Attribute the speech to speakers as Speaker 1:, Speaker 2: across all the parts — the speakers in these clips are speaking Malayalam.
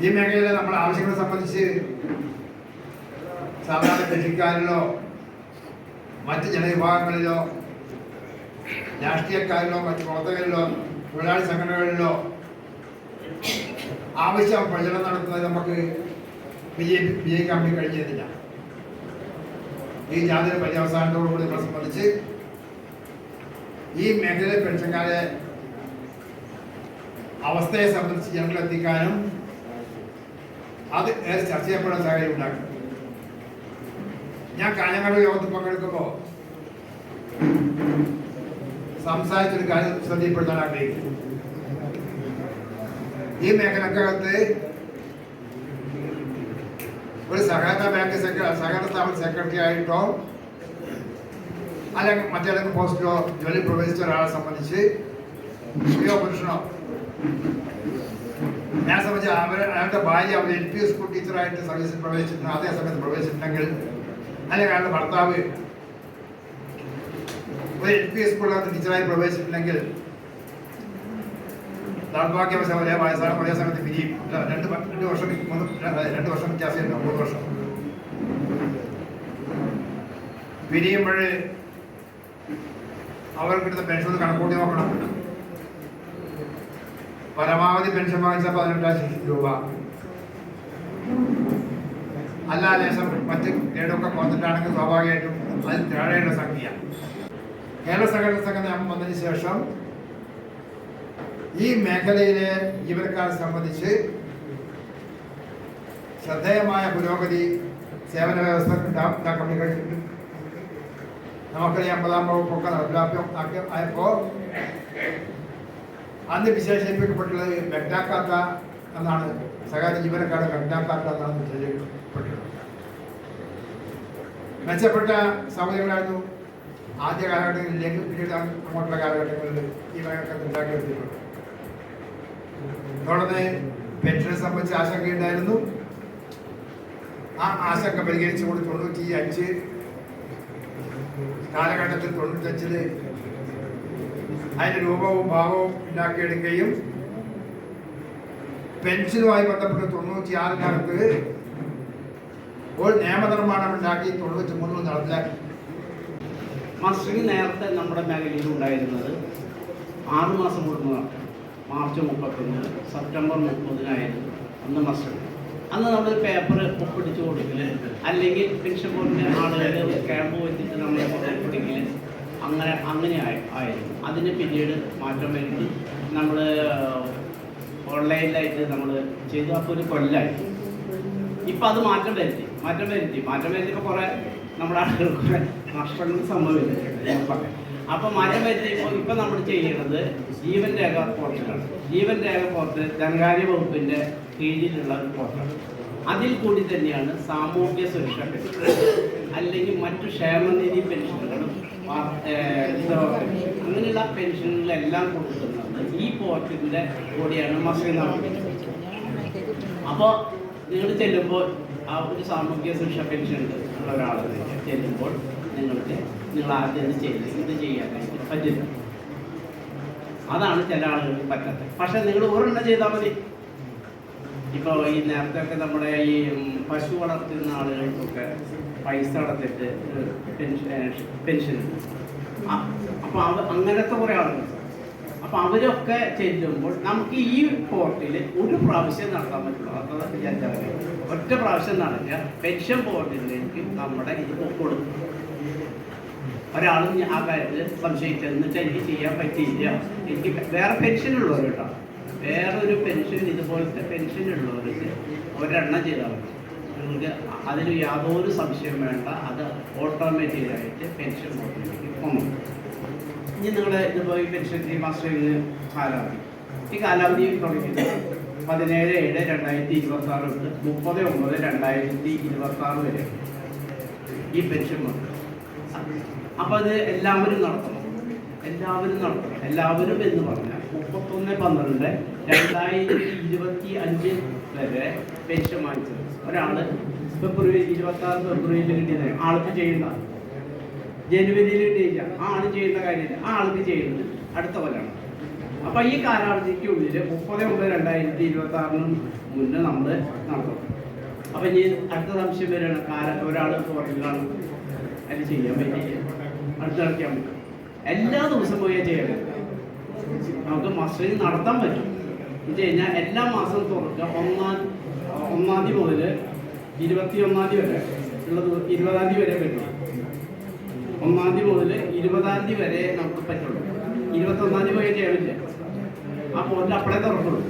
Speaker 1: ഈ മേഖലയിലെ നമ്മുടെ ആവശ്യങ്ങളെ സംബന്ധിച്ച് സാധാരണ കൃഷിക്കാരിലോ മറ്റ് ജനവിഭാഗങ്ങളിലോ രാഷ്ട്രീയക്കാരിലോ മറ്റ് പ്രവർത്തകരിലോ തൊഴിലാളി സംഘടനകളിലോ ആവശ്യം പ്രചരണം നടത്തുന്നത് നമുക്ക് വിജയിക്കാൻ വേണ്ടി കഴിഞ്ഞിരുന്നില്ല. ഈ ജാതിയുടെ പര്യവസാനത്തോടുകൂടി നമ്മളെ സംബന്ധിച്ച് ഈ മേഖലയിലെ പെൻഷൻകാരെ അവസ്ഥയെ സംബന്ധിച്ച് ജനങ്ങളെത്തിക്കാനും അത് ചർച്ച ചെയ്യപ്പെടുന്ന സാഹചര്യം ഉണ്ടാക്കും. ഞാൻ കാഞ്ഞങ്ങാട് യോഗത്തിൽ പങ്കെടുക്കുമ്പോൾ സംസാരിച്ചൊരു കാര്യം ശ്രദ്ധയിൽപ്പെടുത്താൻ ആഗ്രഹിക്കുന്നു. ഈ മേഖലക്കകത്ത് ഒരു സഹകരണ ബാങ്ക് സഹകരണ സ്ഥാപന സെക്രട്ടറി ആയിട്ടോ അല്ലെങ്കിൽ മറ്റേതെങ്കിലും പോസ്റ്റിലോ ജോലി പ്രവേശിച്ച ഒരാളെ സംബന്ധിച്ച് സ്ത്രീയോ പുരുഷനോ ഞാൻ സംബന്ധിച്ച് അയാളുടെ ഭാര്യ അവർ LP സ്കൂൾ ടീച്ചറായിട്ട് സർവീസിൽ പ്രവേശിച്ചിട്ടുണ്ട്, അതേ സമയത്ത് പ്രവേശിച്ചിട്ടുണ്ടെങ്കിൽ അല്ലെങ്കിൽ അയാളുടെ ഭർത്താവ് ഒരു LP സ്കൂളിനകത്ത് ടീച്ചറായി പ്രവേശിച്ചിട്ടുണ്ടെങ്കിൽ ദൗർഭാഗ്യവശാൽ ഒരേ വയസ്സാണ് ഒരേ സമയത്ത് പിരിയും. 2 വർഷം വ്യത്യാസമുണ്ട്, 3 വർഷം പിരിയുമ്പോൾ അവർക്ക് കിട്ടുന്ന പെൻഷൻ കണക്കൂട്ടി നോക്കണം. പരമാവധി പെൻഷൻ വാങ്ങിച്ചാൽ 18,000 രൂപ. അല്ല ലേശം മറ്റ് ഗ്രേഡൊക്കെ കുറഞ്ഞിട്ടാണെങ്കിൽ സ്വാഭാവികമായിട്ടും അതിൽ താഴെയുള്ള സംഖ്യ. കേരള സഹകരണ സംഘം വന്നതിന് ശേഷം ഈ മേഖലയിലെ ജീവനക്കാരെ സംബന്ധിച്ച് ശ്രദ്ധേയമായ പുരോഗതി സേവന വ്യവസ്ഥ ഉണ്ടാക്കാൻ വേണ്ടി കഴിഞ്ഞിട്ടുണ്ട്. നമുക്കറിയാം 50-ാം വകുപ്പൊക്കെ നടപ്പിലായപ്പോൾ അന്ന് വിശേഷിപ്പിക്കപ്പെട്ടുള്ളത് മെഗ്നാക്കാത്ത എന്നാണ്. സഹകരണ ജീവനക്കാരുടെ മെഗ്നാക്കാത്ത എന്നാണ് വിശേഷിപ്പിക്കപ്പെട്ടുള്ളത്. മെച്ചപ്പെട്ട സൗകര്യങ്ങളായിരുന്നു ആദ്യ കാലഘട്ടങ്ങളിലേക്ക്. പിന്നീട് അങ്ങോട്ടുള്ള കാലഘട്ടങ്ങളിൽ ഈ മേഖലക്കത്ത് ഉണ്ടാക്കിയെടുത്തിട്ടുണ്ട്. തുടർന്ന് പെൻഷനെ സംബന്ധിച്ച് ആശങ്കയുണ്ടായിരുന്നു. ആ ആശങ്ക പരിഹരിച്ചുകൊണ്ട് 95 കാലഘട്ടത്തിൽ 95 അതിൻ്റെ രൂപവും ഭാവവും ഉണ്ടാക്കിയെടുക്കുകയും പെൻഷനുമായി ബന്ധപ്പെട്ട് 96 ഒരു നിയമനിർമ്മാണം ഉണ്ടാക്കി 93 നടപ്പിലാക്കി.
Speaker 2: മസ്റ്ററിംഗ് നേരത്തെ നമ്മുടെ മേഖലയിൽ ഉണ്ടായിരുന്നത് 6 മാസം കൂടുന്നതാണ്. മാർച്ച് 31, സെപ്റ്റംബർ 30-നായിരുന്നു അന്ന് മസ്റ്ററിംഗ്. അന്ന് നമ്മൾ പേപ്പർ ഒപ്പിടിച്ച് കൊടുക്കൽ അല്ലെങ്കിൽ പെൻഷൻ ബോർഡിൻ്റെ ആളുകൾ ക്യാമ്പ് വെച്ചിട്ട് നമ്മളെ ഒപ്പിടിക്കൽ അങ്ങനെ ആയിരുന്നു. അതിന് പിന്നീട് മാറ്റം വരുത്തി നമ്മൾ ഓൺലൈനിലായിട്ട് നമ്മൾ ചെയ്തു. അപ്പോൾ ഒരു കൊല്ലമായി. ഇപ്പം അത് മാറ്റം വരുത്തിയപ്പോൾ കുറേ നമ്മുടെ ആളുകൾക്ക് കുറേ നഷ്ടങ്ങൾ സംഭവിച്ചിട്ടുണ്ട്. അപ്പോൾ മാറ്റം വരുത്തിയപ്പോൾ ഇപ്പം നമ്മൾ ചെയ്യുന്നത് ജീവൻ രേഖ പോർട്ടലാണ്. ജീവൻ രേഖ പോർട്ടൽ ധനകാര്യ വകുപ്പിൻ്റെ കീഴിലുള്ള ഒരു പോർട്ടലാണ്. അതിൽ കൂടി തന്നെയാണ് സാമൂഹ്യ സുരക്ഷാ പെൻഷൻ അല്ലെങ്കിൽ മറ്റു ക്ഷേമനിധി പെൻഷനുകളും അങ്ങനെയുള്ള പെൻഷനുകളെല്ലാം കൊടുക്കുന്നത് ഈ പോർട്ടലിൻ്റെ കൂടിയാണ് മസ്റ്ററിംഗ് നടത്തുന്നത്. അപ്പോൾ നിങ്ങൾ ചെല്ലുമ്പോൾ ആ ഒരു സാമൂഹ്യ സുരക്ഷാ പെൻഷൻ ഉള്ള ഒരാൾ ചെല്ലുമ്പോൾ നിങ്ങൾ ആദ്യം ഇത് ചെയ്യാനായിട്ട് പറ്റില്ല. അതാണ് ചില ആളുകൾക്ക് പറ്റാത്തത്. പക്ഷെ നിങ്ങൾ ഒരെണ്ണം ചെയ്താൽ മതി. ഇപ്പോൾ ഈ നേരത്തെ നമ്മുടെ ഈ പശു വളർത്തുന്ന ആളുകൾക്കൊക്കെ പൈസ അടച്ചിട്ട് പെൻഷൻ അപ്പോൾ അങ്ങനത്തെ കുറേ ആളുകൾ. അപ്പോൾ അവരൊക്കെ ചെല്ലുമ്പോൾ നമുക്ക് ഈ പോർട്ടിൽ ഒരു പ്രാവശ്യം നടത്താൻ പറ്റുള്ളൂ. അത്ര വിചാരിച്ചാൽ ഒറ്റ പ്രാവശ്യം നടക്കുക. പെൻഷൻ ബോർഡിലേക്ക് നമ്മുടെ ഇത് കൊടുക്കും. ഒരാളും ആ കാര്യത്തിൽ സംശയിച്ചു എന്നിട്ട് എനിക്ക് ചെയ്യാൻ പറ്റിയില്ല, എനിക്ക് വേറെ പെൻഷനുള്ളവർ കേട്ടോ, വേറൊരു പെൻഷൻ ഇതുപോലത്തെ പെൻഷനുള്ളവർക്ക് ഒരെണ്ണം ചെയ്താൽ മതി. നിങ്ങൾക്ക് അതിൽ യാതൊരു സംശയം വേണ്ട. അത് ഓട്ടോമാറ്റിക്കായിട്ട് പെൻഷൻ ബോർഡിലേക്ക് പോകും. ഇനി നിങ്ങളുടെ ഇതിപ്പോൾ ഈ പെൻഷൻ ഈ മാസ്റ്ററിംഗ് കാലാവധി, ഈ കാലാവധി തുടങ്ങിയത് 17/7/2026 തൊട്ട് 30/9/2026 വരെ ഈ പെൻഷൻ ബോർഡ്. അപ്പോൾ അത് എല്ലാവരും നടത്തണം എന്ന് പറഞ്ഞാൽ 31/12/2025 വരെ പെൻഷൻ വാങ്ങിച്ചത് ഒരാൾ ഫെബ്രുവരി 26 ഫെബ്രുവരിയിൽ കിട്ടിയത് ആൾക്ക് ചെയ്യേണ്ട, ജനുവരിയിൽ കിട്ടിയില്ല ആ ആൾ ചെയ്യേണ്ട കാര്യമില്ല, ആ ആൾക്ക് ചെയ്യുന്നത് അടുത്ത കൊല്ലമാണ്. അപ്പൊ ഈ കാലാവധിക്കുള്ളിൽ 30/9/2026 മുന്നേ നമ്മൾ നടത്തും. അപ്പൊ ഇനി അടുത്ത സംശയം വരികയാണ്, ഒരാൾ പുറകിലാണ് അത് ചെയ്യാൻ പറ്റില്ല, അടുത്ത് കളിക്കാൻ പറ്റും. എല്ലാ ദിവസവും പോയാൽ ചെയ്യാൻ പറ്റും. നമുക്ക് മസ്റ്ററിങ് നടത്താൻ പറ്റും എന്ന് വെച്ച് കഴിഞ്ഞാൽ എല്ലാ മാസവും തുറക്കുക. 1-ാം തീയതി മുതൽ 21-ാം തീയതി വരെ ഉള്ളത്, 20-ാം തീയതി വരെ പറ്റും. 1-ാം തീയതി മുതൽ 20-ാം തീയതി വരെ നമുക്ക് പറ്റുള്ളൂ. 21-ാം തീയതി പോയാൽ ചെയ്യാനില്ല. ആ പോർട്ടൽ അപ്പോഴേ തുറക്കുള്ളൂ.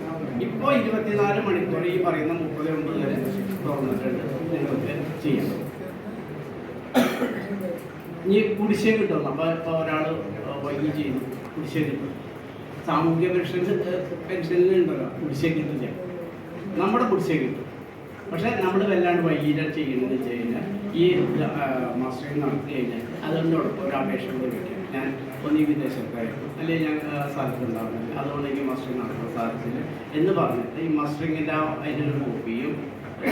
Speaker 2: ഇപ്പോൾ 24 മണിക്കൂർ ഈ പറയുന്ന 39 വരെ തുറന്നിട്ടുണ്ട്, നിങ്ങൾക്ക് ചെയ്യാം. ഇനി കുടിശ്ശിക കിട്ടുന്നു. അപ്പോൾ ഇപ്പോൾ ഒരാൾ വൈകി ചെയ്തു, കുടിശ്ശിക കിട്ടും. സാമൂഹ്യ പെൻഷനിൽ ഉണ്ടല്ലോ കുടിശ്ശിക കിട്ടില്ല, നമ്മുടെ കുടിശ്ശിക കിട്ടും. പക്ഷെ നമ്മൾ വല്ലാണ്ട് വൈകിട്ട് ചെയ്യുന്നത് വെച്ച് കഴിഞ്ഞാൽ ഈ മാസ്റ്ററിങ് നടത്തി കഴിഞ്ഞാൽ അതുകൊണ്ട് ഒരു അപേക്ഷ കൂടി വയ്ക്കാം. ഞാൻ ഒന്നീ വിദേശത്തായിരുന്നു, അല്ലെങ്കിൽ ഞാൻ സ്ഥലത്തുണ്ടാവുന്നില്ല, അതുകൊണ്ട് എനിക്ക് മസ്റ്ററിങ് നടത്താൻ സാധിച്ചില്ല എന്ന് പറഞ്ഞിട്ട് ഈ മസ്റ്ററിങ്ങിൻ്റെ അതിൻ്റെ ഒരു കോപ്പിയും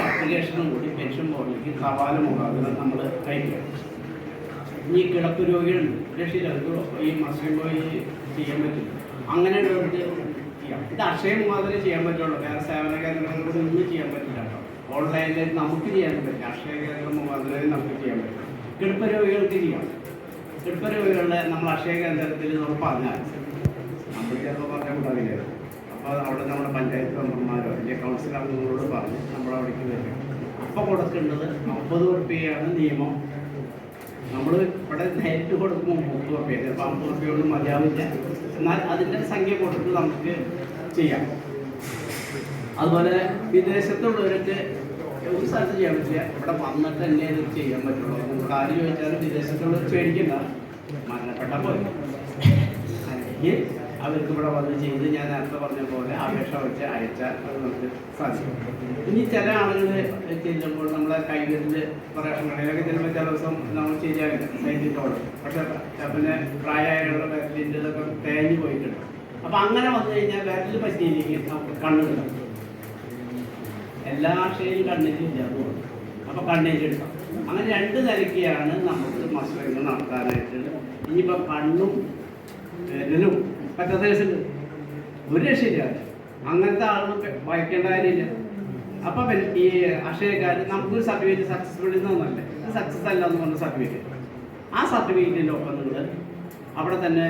Speaker 2: അപ്ലിക്കേഷനും കൂടി പെൻഷൻ ബോർഡിലേക്ക് തപാൽ മുഖാന്തരം നമ്മൾ അയക്കുക. ഇനി കിടപ്പ് രോഗികളുണ്ട്, രക്ഷിതാക്കോ ഈ മസ്റ്ററിങ് പോയി ചെയ്യാൻ പറ്റില്ല, അങ്ങനെയുള്ളവർക്ക് ചെയ്യാം. ഇത് അക്ഷയ മുഖാന്തരം ചെയ്യാൻ പറ്റുള്ളൂ, വേറെ സേവന കേന്ദ്രങ്ങളോട് ഒന്നും ചെയ്യാൻ പറ്റില്ല കേട്ടോ. ഓൺലൈനിൽ നമുക്ക് ചെയ്യാൻ പറ്റില്ല, അക്ഷയ കേന്ദ്രം മുഖാന്തരം നമുക്ക് ചെയ്യാൻ പറ്റും. കിടപ്പ് രോഗികൾക്ക് ചെയ്യാം. കിടപ്പ് രോഗികളുടെ നമ്മൾ അക്ഷയ കേന്ദ്രത്തിൽ നമ്മൾ പറഞ്ഞാൽ നമ്മൾ ചിലപ്പോൾ പറഞ്ഞാൽ ഉണ്ടാവില്ല. അപ്പോൾ അവിടെ നമ്മുടെ പഞ്ചായത്ത് മെമ്പർമാരോ അല്ലെങ്കിൽ കൗൺസിൽ അംഗങ്ങളോട് പറഞ്ഞ് നമ്മളവിടേക്ക് വരും. അപ്പോൾ കൊടുക്കേണ്ടത് 50 രൂപയാണ് നിയമം. നമ്മൾ ഇവിടെ നേരിട്ട് കൊടുക്കുമ്പോൾ 30 രൂപ, ചിലപ്പോൾ 50 രൂപയോട് മതിയാവില്ല. എന്നാൽ അതിൻ്റെ സംഖ്യ കൊടുത്ത് നമുക്ക് ചെയ്യാം. അതുപോലെ വിദേശത്തുള്ളവർക്ക് ഒരു സ്ഥലത്ത് ചെയ്യാൻ പറ്റില്ല, ഇവിടെ വന്നിട്ട് തന്നെ ഇത് ചെയ്യാൻ പറ്റുള്ളൂ. നമുക്ക് ആര് ചോദിച്ചാലും വിദേശത്തുള്ളവർ പേടിക്കണ്ട, മരണപ്പെട്ട പോലെ അല്ലെങ്കിൽ അവർക്ക് ഇവിടെ വന്ന് ചെയ്ത് ഞാൻ നേരത്തെ പറഞ്ഞ പോലെ അപേക്ഷ വെച്ച് അയച്ചാൽ അത് നമുക്ക് സാധിക്കും. ഇനി ചില ആളുകൾ ചെല്ലുമ്പോൾ നമ്മളെ കൈകളിൽ റേഷൻ കടയിലൊക്കെ ചെല്ലുമ്പോൾ ചില ദിവസം നമ്മൾ ചെയ്യാറില്ല സൈറ്റിട്ടോളം, പക്ഷെ പിന്നെ പ്രായമായുള്ള വിരലിൻ്റെ ഇതൊക്കെ തേഞ്ഞ് പോയിട്ടുണ്ട്. അപ്പം അങ്ങനെ വന്നു കഴിഞ്ഞാൽ വിരലിൽ പറ്റിയില്ലെങ്കിൽ നമുക്ക് കണ്ണുണ്ടാവും. എല്ലാ അക്ഷയയും കണ്ണേജില്ല പോകും. അപ്പോൾ കണ്ണേജ് എടുക്കാം. അങ്ങനെ 2 നിലയ്ക്കാണ് നമുക്ക് മസ്റ്ററിങ് നടത്താനായിട്ട്. ഇനിയിപ്പോൾ കണ്ണും വിരലും പറ്റാത്ത കേസുണ്ട്, ഒരു രക്ഷയില്ല. അങ്ങനത്തെ ആളുകൾ വായിക്കേണ്ട കാര്യമില്ല. അപ്പം ഈ അക്ഷയക്കാർ നമുക്കൊരു സർട്ടിഫിക്കറ്റ് സക്സസ്ഫുൾ എന്നൊന്നല്ല, സക്സസ് അല്ല എന്ന് പറഞ്ഞ സർട്ടിഫിക്കറ്റ്. ആ സർട്ടിഫിക്കറ്റിൻ്റെ ഒപ്പം നിങ്ങൾ അവിടെ തന്നെ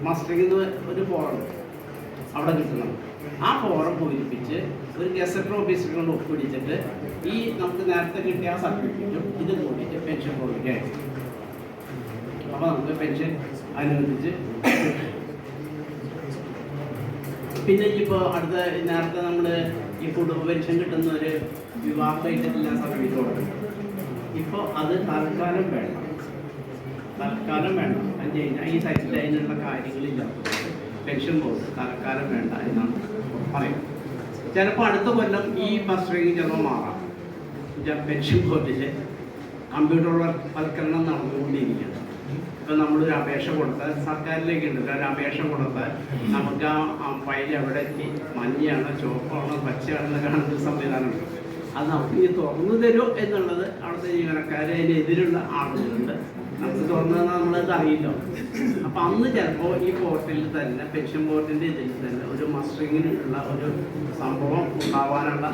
Speaker 2: മസ്റ്ററിങ് ഒരു ഫോറം അവിടെ കിട്ടുന്നത്. ആ ഫോറം പൂരിപ്പിച്ച് ഒരു ഗസറ്റർ ഓഫീസറെ കൊണ്ട് ഒപ്പിടിച്ചിട്ട് ഈ നമുക്ക് നേരത്തെ കിട്ടിയ ആ സർട്ടിഫിക്കറ്റും ഇത് കൂട്ടിയിട്ട് പെൻഷൻ ബോർഡിലേക്ക് അയക്കും. അപ്പോൾ നമുക്ക് പെൻഷൻ അനുവദിച്ച്. പിന്നെ ഇപ്പോൾ അടുത്ത നേരത്തെ നമ്മൾ ഈ കുടുംബ പെൻഷൻ കിട്ടുന്ന ഒരു വിവാഹമായിട്ടെല്ലാം സർട്ടിഫിക്കറ്റ് കൊടുക്കും. ഇപ്പോൾ അത് തൽക്കാലം വേണം, തൽക്കാലം വേണം. അത് കഴിഞ്ഞാൽ ഈ സൈറ്റിൽ അതിനുള്ള കാര്യങ്ങളില്ല, പെൻഷൻ ബോർഡ് തൽക്കാലം വേണ്ട എന്നാണ് പറയുന്നത്. ചിലപ്പോൾ അടുത്ത കൊല്ലം ഈ മസ്റ്ററിങ് ചിലപ്പോൾ മാറാം. പെൻഷൻ ബോർഡിൽ കമ്പ്യൂട്ടർവൽക്കരണം നടന്നുകൊണ്ടിരിക്കുകയാണ്. ഇപ്പം നമ്മളൊരു അപേക്ഷ കൊടുത്താൽ സർക്കാരിലേക്ക് ഉണ്ടല്ലോ, ഒരു അപേക്ഷ കൊടുത്താൽ നമുക്ക് ആ ഫയൽ എവിടെ എത്തി, മഞ്ഞയാണോ ചുവപ്പാണോ പച്ചയാണെന്ന് കാണുന്ന സംവിധാനമുണ്ട്. അത് നമുക്ക് ഈ തുറന്നു തരുമോ എന്നുള്ളത് അവിടുത്തെ ജീവനക്കാർ അതിനെതിരുള്ള ആളുകളുണ്ട്. നമുക്ക് തുറന്നു നമ്മളത് അറിയില്ലോ. അപ്പം അന്ന് ചിലപ്പോൾ ഈ പോർട്ടലിൽ തന്നെ പെൻഷൻ ബോർഡിൻ്റെ ഇതിൽ തന്നെ ഒരു മസ്റ്ററിങ്ങിനുള്ള ഒരു സംഭവം ഉണ്ടാവാനുള്ള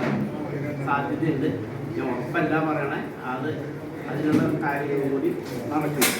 Speaker 2: സാധ്യതയുണ്ട്. ഞാൻ ഉറപ്പല്ല പറയണേ, അതിനുള്ള കാര്യങ്ങൾ കൂടി നടക്കുന്നു.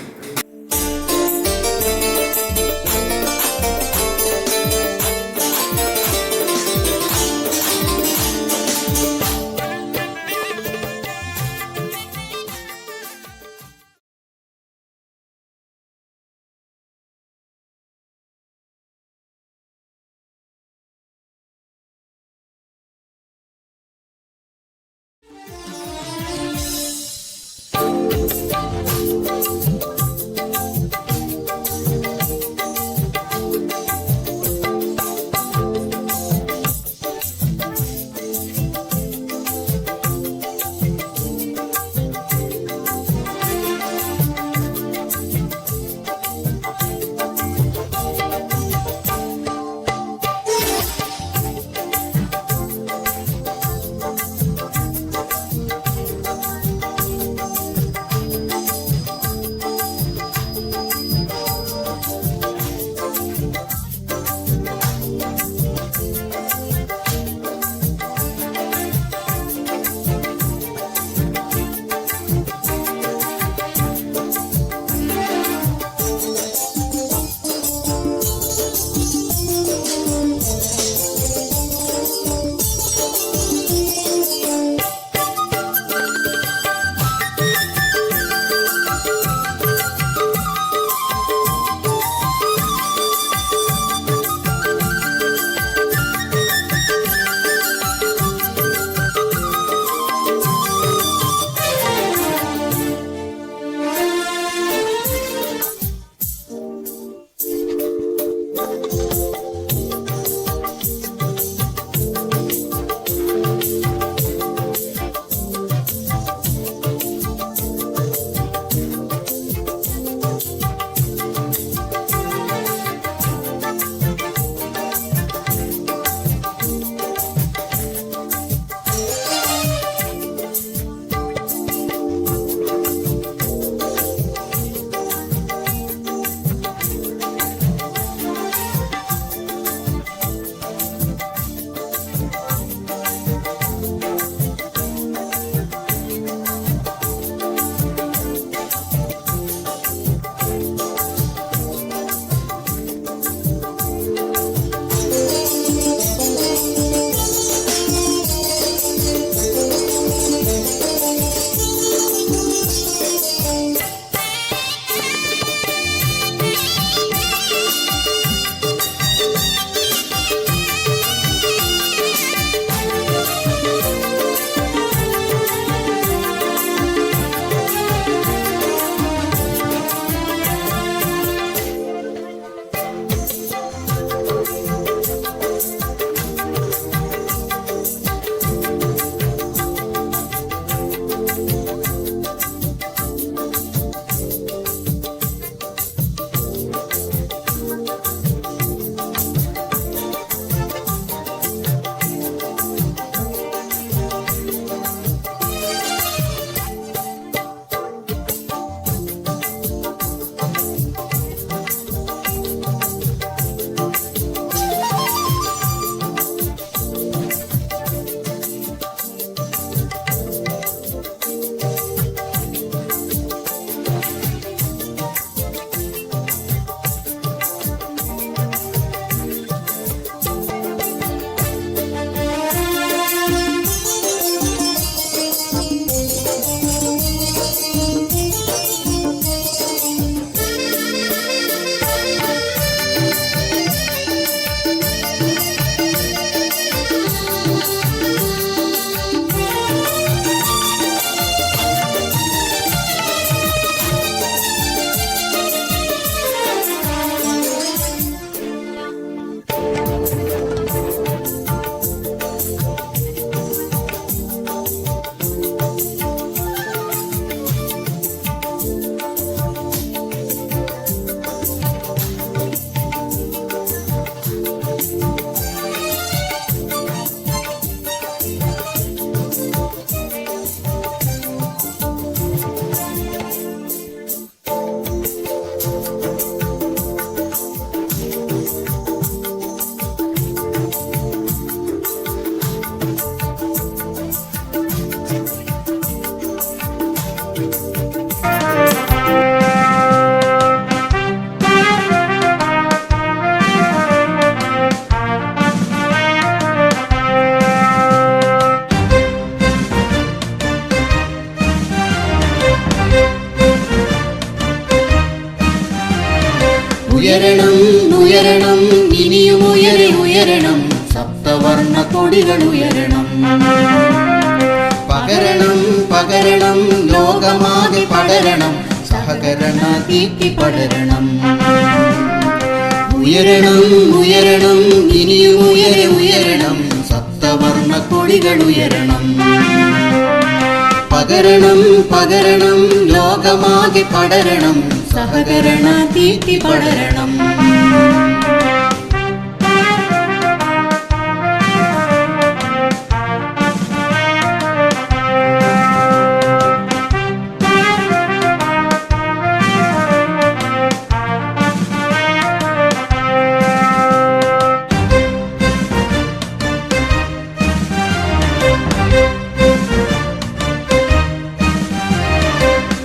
Speaker 3: ഉയരണം ഉയരണം ഇനിയും ഉയരെ ഉയരണം സപ്തവർണ്ണ കൊടികൾ ഉയരണം പകരണം പകരണം ലോകമാകെ പടരണം സഹകരണ ദീപ്തി പടരണം ഉയരണം ഉയരണം ഇനിയും ഉയരെ ഉയരണം സപ്തവർണ്ണ കൊടികൾ ഉയരണം പകരണം പകരണം ലോകമാകെ പടരണം സഹകരണ ദീപ്തി പടരണം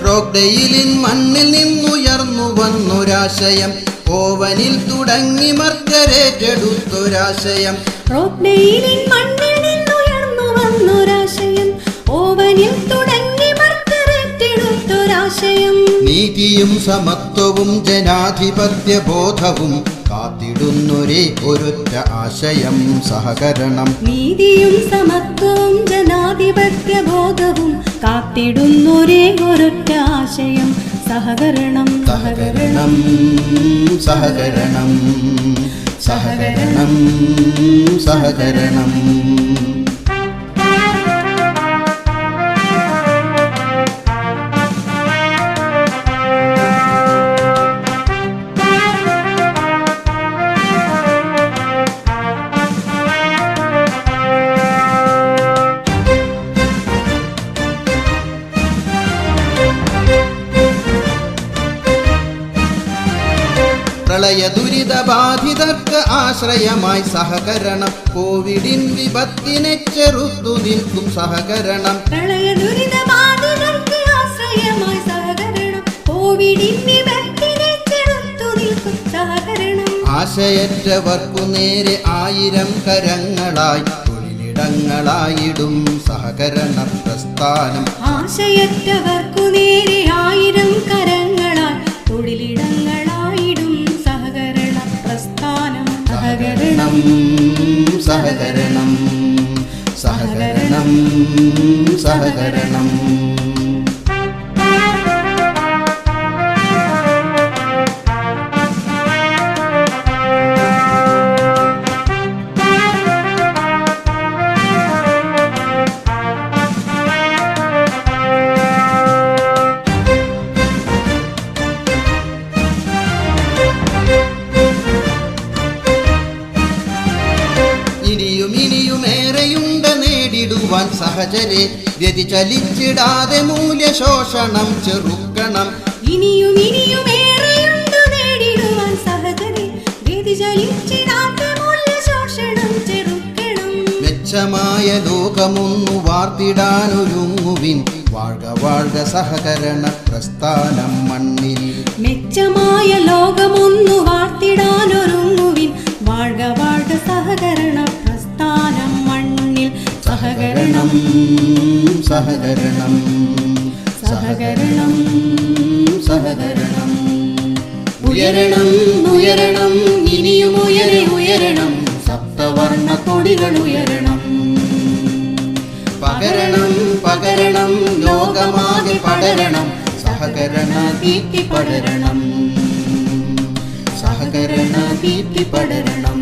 Speaker 3: റോക്ക്ഡെയിലിൻ മണ്ണിൽ നിന്നുയർന്നു വന്നൊരാശയം ഓവനിൽ തുടങ്ങി മർക്കരേറ്റെടുത്തൊരാശയം
Speaker 4: റോക്ക്ഡെയിലിൻ മണ്ണിൽ നിന്നുയർന്നു വന്നൊരാശയം ഓവനിൽ തുടങ്ങി മർക്കരേറ്റെടുത്തൊരാശയം
Speaker 3: നീതിയും സമത്വവും ജനാധിപത്യ ബോധവും കാത്തിടുന്നൊരേ ഒരൊറ്റ ആശയം സഹകരണം
Speaker 4: നീതിയും സമത്വവും ജനാധിപത്യ ബോധവും കാത്തിടുന്നൊരേ ഒരൊറ്റ ആശയം സഹകരണം
Speaker 3: സഹകരണം സഹകരണം സഹകരണം സഹകരണം പ്രളയ ദുരിതബാധിതർക്ക് ആശ്രയമായി സഹകരണം കോവിഡിൻ വിപത്തിനെ ചെറുത്തു നിൽക്കും സഹകരണം
Speaker 4: പ്രളയ ദുരിതബാധിതർക്ക് ആശ്രയമായി സഹകരണം കോവിഡിൻ വിപത്തിനെ ചെറുത്തു നിൽക്കും സഹകരണം
Speaker 3: ആശയറ്റവർക്കു നേരെ 1000 കരങ്ങളായി തൊഴിലിടങ്ങളായിടും സഹകരണ പ്രസ്ഥാനം
Speaker 4: ആശയറ്റവർക്കു നേരെ 1000 കരങ്ങളാൽ തൊഴിലിടങ്ങളായിടും സഹകരണ പ്രസ്ഥാനം
Speaker 3: സഹകരണം സഹകരണം സഹകരണം സഹകരണം ഇനിയുമേറെയുണ്ട് നേടിടുവാൻ സഹചരെ വ്യതിചലിച്ചിടാതെ മൂല്യശോഷണം ചെറുക്കണം
Speaker 4: ഇനിയുമേറെയുണ്ട് നേടിടുവാൻ സഹചരെ വ്യതിചലിച്ചിടാതെ മൂല്യശോഷണം ചെറുക്കണം
Speaker 3: മെച്ചമായ ലോകമൊന്നു വാർത്തിടാനൊരുങ്ങുവിൻ വാഴ്ക വാഴ്ക സഹകരണ പ്രസ്ഥാനം മണ്ണിൽ
Speaker 4: മെച്ചമായ ലോകമൊന്നു വാർത്തിടാനൊരുങ്ങുവിൻ വാഴ്ക വാഴ്ക സഹകരണ പ്രസ്ഥാനം മണ്ണിൽ സഹകരണം
Speaker 3: സഹകരണം സഹകരണം സഹകരണം ഉയരണം ഉയരണം ഇനിയും ഉയരെ ഉയരണം സപ്തവർണ്ണ കൊടികൾ ഉയരണം പകരണം പകരണം ലോകമാകെ പടരണം സഹകരണ ദീപ്തി പടരണം സഹകരണ ദീപ്തി പടരണം